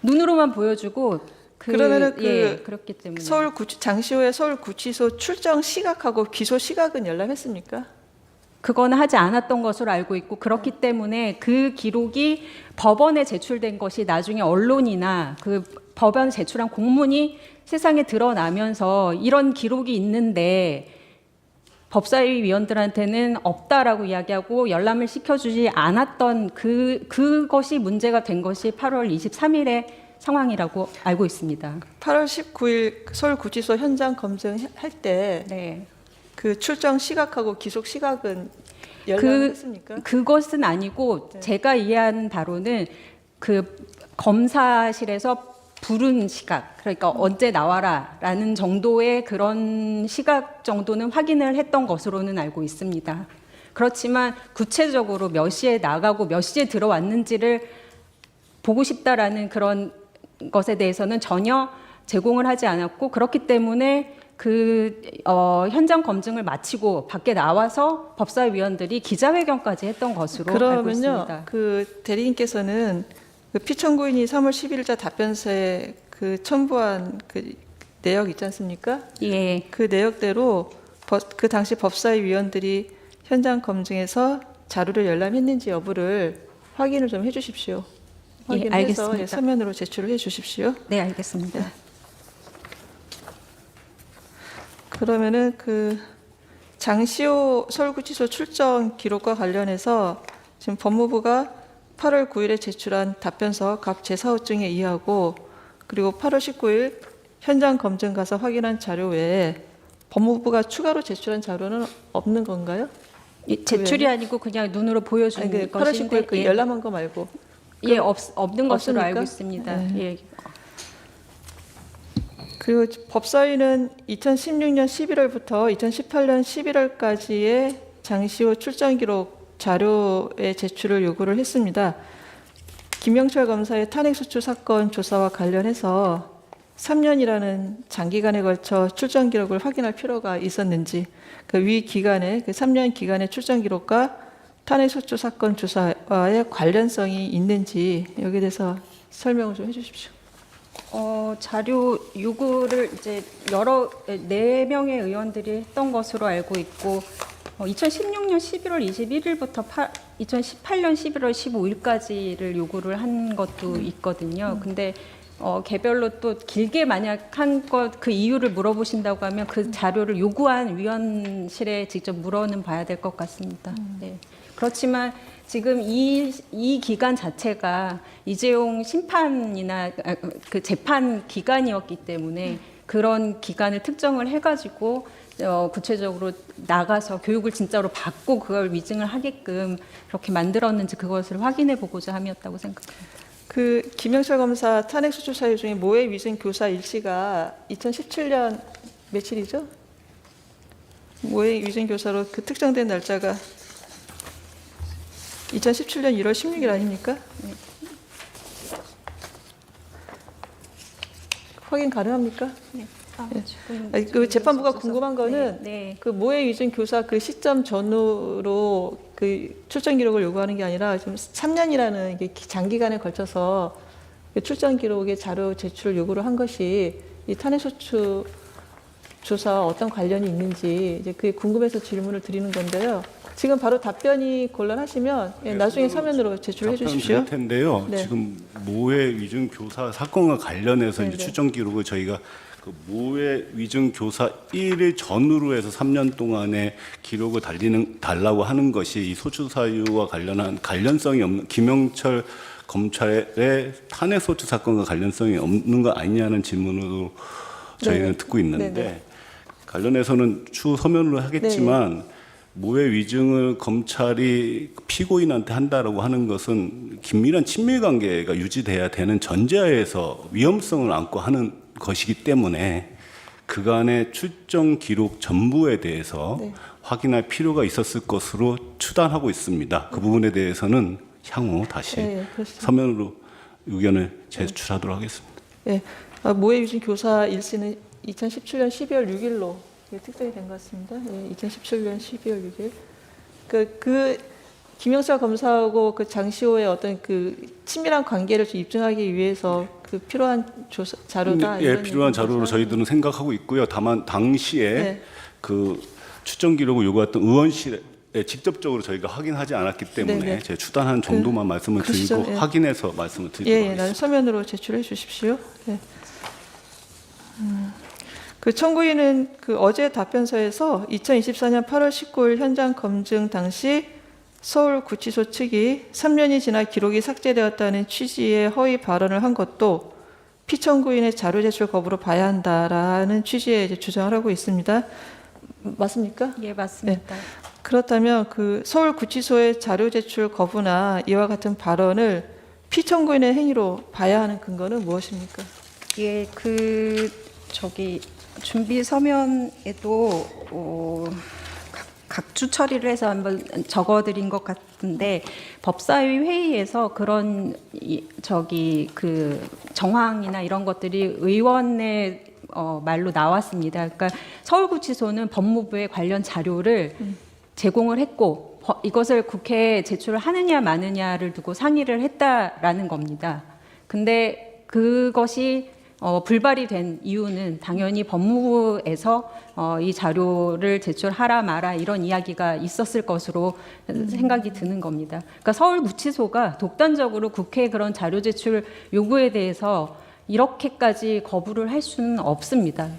눈으로만 보여주고 그러면은 그렇기 때문에 장시호의 서울구치소 출정 시각하고 기소 시각은 열람했습니까? 그거는 하지 않았던 것으로 알고 있고 그렇기 때문에 그 기록이 법원에 제출된 것이 나중에 언론이나 그 법원 제출한 공문이 세상에 드러나면서 이런 기록이 있는데 법사위 위원들한테는 없다라고 이야기하고 열람을 시켜주지 않았던 그것이 문제가 된 것이 8월 23일의 상황이라고 알고 있습니다. 8월 19일 서울구치소 현장 검증할 때 네. 그 출정 시각하고 기속 시각은 열람했습니까? 그것은 아니고 네. 제가 이해한 바로는 그 검사실에서 부른 시각, 그러니까 언제 나와라라는 정도의 그런 시각 정도는 확인을 했던 것으로는 알고 있습니다. 그렇지만 구체적으로 몇 시에 나가고 몇 시에 들어왔는지를 보고 싶다라는 그런 것에 대해서는 전혀 제공을 하지 않았고 그렇기 때문에 현장 검증을 마치고 밖에 나와서 법사위원들이 기자회견까지 했던 것으로 알고 있습니다. 그러면요, 그 대리인께서는 그 피청구인이 3월 11일자 답변서에 그 첨부한 그 내역 있지 않습니까? 예. 그 내역대로 그 당시 법사위 위원들이 현장 검증에서 자료를 열람했는지 여부를 확인을 좀 해주십시오. 예, 확인해서 알겠습니다. 서면으로 제출을 해주십시오. 네, 알겠습니다. 네. 그러면은 그 장시호 서울구치소 출정 기록과 관련해서 지금 법무부가 8월 9일에 제출한 답변서 각 제4호증에 의하고 그리고 8월 19일 현장 검증 가서 확인한 자료 외에 법무부가 추가로 제출한 자료는 없는 건가요? 제출이 아니고 그냥 눈으로 보여주는 아니, 그 8월 것인데 19일 그 열람한 거 말고 예, 없는 것으로 없습니까? 알고 있습니다. 네. 예. 그리고 법사위는 2016년 11월부터 2018년 11월까지의 장시호 출정 기록 자료의 제출을 요구를 했습니다. 김영철 검사의 탄핵소추 사건 조사와 관련해서 3년이라는 장기간에 걸쳐 출정 기록을 확인할 필요가 있었는지 그 위 기간의 그 3년 기간의 출정 기록과 탄핵소추 사건 조사와의 관련성이 있는지 여기에 대해서 설명을 좀 해주십시오. 자료 요구를 이제 여러 4명의 의원들이 했던 것으로 알고 있고 2016년 11월 21일부터 2018년 11월 15일까지를 요구를 한 것도 있거든요. 근데 개별로 또 길게 만약 한 것 그 이유를 물어보신다고 하면 그 자료를 요구한 위원실에 직접 물어는 봐야 될 것 같습니다. 네. 그렇지만 지금 이 기간 자체가 이재용 심판이나 그 재판 기간이었기 때문에 그런 기간을 특정을 해가지고 구체적으로 나가서 교육을 진짜로 받고 그걸 위증을 하게끔 그렇게 만들었는지 그것을 확인해 보고자 함이었다고 생각합니다. 그 김영철 검사 탄핵소추 사유 중에 모해 위증 교사 일시가 2017년 며칠이죠? 모해 위증 교사로 그 특정된 날짜가 2017년 1월 16일 아닙니까? 네. 확인 가능합니까? 네. 아니, 그 재판부가 궁금한 거는 네. 그 모해 위증 교사 그 시점 전후로 그 출정 기록을 요구하는 게 아니라 지금 3년이라는 이게 장기간에 걸쳐서 그 출정 기록의 자료 제출을 요구를 한 것이 이 탄핵소추 조사와 어떤 관련이 있는지 이제 그게 궁금해서 질문을 드리는 건데요. 지금 바로 답변이 곤란하시면 나중에 서면으로 제출해 주십시오. 답변 드릴 텐데요. 네. 지금 모해 위증 교사 사건과 관련해서 네, 이제 네. 출정 기록을 저희가 그 모해 위증 교사 1일 전후로 해서 3년 동안의 기록을 달라고 하는 것이 이 소추 사유와 관련한 관련성이 없는 김영철 검찰의 탄핵 소추 사건과 관련성이 없는 거 아니냐는 질문으로 저희는 네. 듣고 있는데 네, 네. 관련해서는 추후 서면으로 하겠지만 모해 위증을 검찰이 피고인한테 한다라고 하는 것은 긴밀한 친밀 관계가 유지돼야 되는 전제하에서 위험성을 안고 하는 것이기 때문에 그간의 출정 기록 전부에 대해서 확인할 필요가 있었을 것으로 추단하고 있습니다. 그 부분에 대해서는 향후 다시 서면으로 의견을 제출하도록 하겠습니다. 네. 모해 위증 교사 일시는 2017년 12월 6일로 특정이 된 것 같습니다. 2017년 12월 6일. 그 김영사 검사하고 그 장시호의 어떤 그 친밀한 관계를 좀 입증하기 위해서 그 필요한 조사 자료다. 예, 이런 필요한 얘기인 자료로 거죠? 저희들은 생각하고 있고요. 다만 당시에 네. 그 추정 기록을 요구했던 의원실에 직접적으로 저희가 확인하지 않았기 때문에 네네. 제가 추단한 정도만 말씀을 그러시죠. 드리고 예. 확인해서 말씀을 드리도록 예, 하겠습니다. 나는 서면으로 제출해 주십시오. 네. 그 청구인은 그 어제 답변서에서 2024년 8월 19일 현장 검증 당시 서울구치소 측이 3년이 지나 기록이 삭제되었다는 취지의 허위 발언을 한 것도 피청구인의 자료 제출 거부로 봐야 한다라는 취지의 이제 주장을 하고 있습니다. 맞습니까? 예, 맞습니다. 그렇다면 그 서울구치소의 자료 제출 거부나 이와 같은 발언을 피청구인의 행위로 봐야 하는 근거는 무엇입니까? 예, 그 저기 준비 서면에도 각주 처리를 해서 한번 적어드린 것 같은데 법사위 회의에서 그런 저기 그 정황이나 이런 것들이 의원의 말로 나왔습니다. 그러니까 서울구치소는 법무부에 관련 자료를 제공을 했고 이것을 국회에 제출을 하느냐 마느냐를 두고 상의를 했다라는 겁니다. 근데 그것이 불발이 된 이유는 당연히 법무부에서 이 자료를 제출하라 마라 이런 이야기가 있었을 것으로 생각이 드는 겁니다. 그러니까 서울구치소가 독단적으로 국회에 그런 자료 제출 요구에 대해서 이렇게까지 거부를 할 수는 없습니다.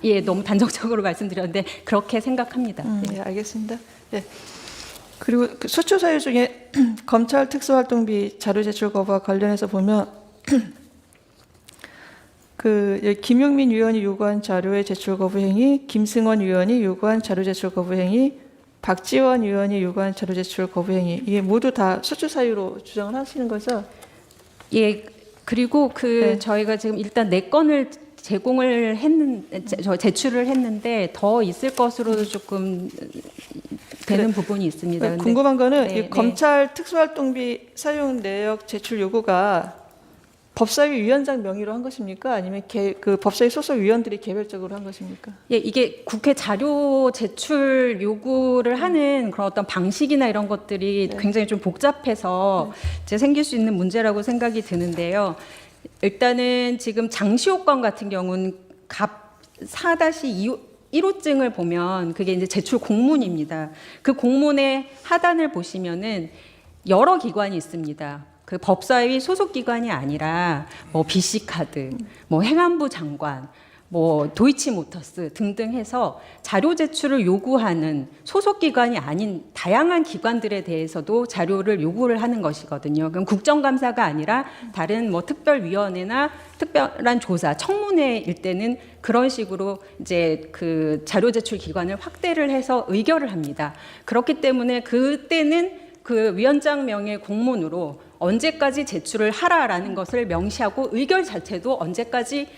예, 너무 단정적으로 말씀드렸는데 그렇게 생각합니다. 네, 알겠습니다. 네. 그리고 그 소추 사유 중에 검찰 특수활동비 자료 제출 거부와 관련해서 보면 그 김용민 위원이 요구한 자료의 제출 거부 행위, 김승원 위원이 요구한 자료 제출 거부 행위, 박지원 위원이 요구한 자료 제출 거부 행위 이게 모두 다 소추 사유로 주장을 하시는 거죠? 예, 그리고 네. 저희가 지금 일단 4건을 제출을 했는데 더 있을 것으로도 조금 되는 부분이 있습니다. 근데 궁금한 거는 네, 이 검찰 특수활동비 사용 내역 제출 요구가 법사위 위원장 명의로 한 것입니까? 아니면 그 법사위 소속 위원들이 개별적으로 한 것입니까? 예, 이게 국회 자료 제출 요구를 하는 그런 어떤 방식이나 이런 것들이 굉장히 좀 복잡해서 이제 생길 수 있는 문제라고 생각이 드는데요. 일단은 지금 장시호 건 같은 경우는 갑 4-1호증을 보면 그게 이제 제출 공문입니다. 그 공문의 하단을 보시면은 여러 기관이 있습니다. 그 법사위 소속 기관이 아니라 뭐 BC카드, 뭐 행안부 장관, 뭐 도이치모터스 등등 해서 자료 제출을 요구하는 소속 기관이 아닌 다양한 기관들에 대해서도 자료를 요구를 하는 것이거든요. 그럼 국정감사가 아니라 다른 뭐 특별위원회나 특별한 조사, 청문회일 때는 그런 식으로 이제 그 자료 제출 기관을 확대를 해서 의결을 합니다. 그렇기 때문에 그때는 그 위원장 명의 공문으로 언제까지 제출을 하라라는 것을 명시하고 의결 자체도 언제까지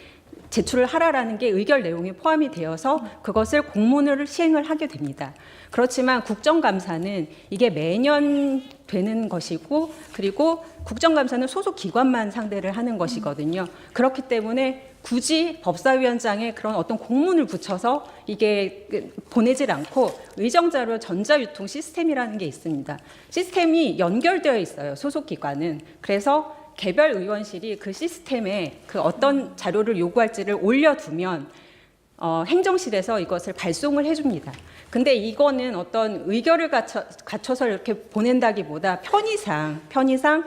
제출을 하라라는 게 의결 내용에 포함이 되어서 그것을 공문으로 시행을 하게 됩니다. 그렇지만 국정감사는 이게 매년 되는 것이고 그리고 국정감사는 소속 기관만 상대를 하는 것이거든요. 그렇기 때문에 굳이 법사위원장에 그런 어떤 공문을 붙여서 이게 보내질 않고 의정자료 전자유통 시스템이라는 게 있습니다. 시스템이 연결되어 있어요. 소속 기관은. 그래서 개별 의원실이 그 시스템에 그 어떤 자료를 요구할지를 올려두면 행정실에서 이것을 발송을 해줍니다. 근데 이거는 어떤 의결을 갖춰서 이렇게 보낸다기보다 편의상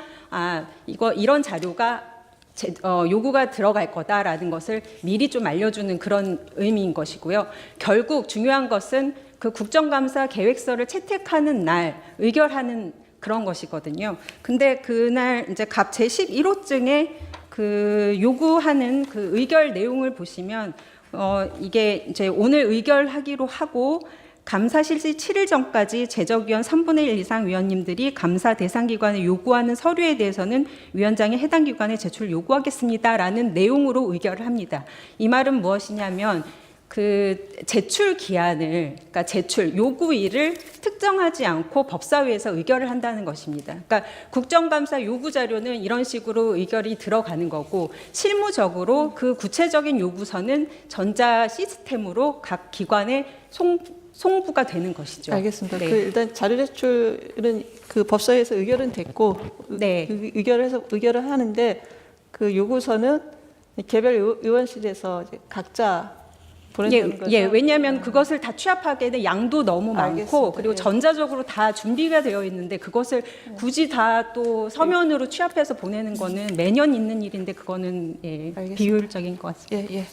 이런 자료가 요구가 들어갈 거다라는 것을 미리 좀 알려주는 그런 의미인 것이고요. 결국 중요한 것은 그 국정감사 계획서를 채택하는 날 의결하는 그런 것이거든요. 근데 그날 이제 갑 제11호증에 그 요구하는 그 의결 내용을 보시면 이게 이제 오늘 의결하기로 하고 감사 실시 7일 전까지 제적위원 3분의 1 이상 위원님들이 감사 대상 기관에 요구하는 서류에 대해서는 위원장이 해당 기관에 제출 요구하겠습니다라는 내용으로 의결을 합니다. 이 말은 무엇이냐면 그 제출 기한을, 그러니까 제출 요구일을 특정하지 않고 법사위에서 의결을 한다는 것입니다. 그러니까 국정감사 요구 자료는 이런 식으로 의결이 들어가는 거고 실무적으로 그 구체적인 요구서는 전자 시스템으로 각 기관에 송부가 되는 것이죠. 알겠습니다. 네. 그 일단 자료 제출은 그 법사위에서 의결은 됐고 네. 의결을 하는데 그 요구서는 개별 의원실에서 이제 각자 보낸다는 거죠. 예, 왜냐하면 그것을 다 취합하기에는 양도 너무 많고 알겠습니다. 그리고 예. 전자적으로 다 준비가 되어 있는데 그것을 굳이 다 또 서면으로 취합해서 보내는 거는 매년 있는 일인데 그거는 예, 알겠습니다. 비효율적인 것 같습니다. 예, 예.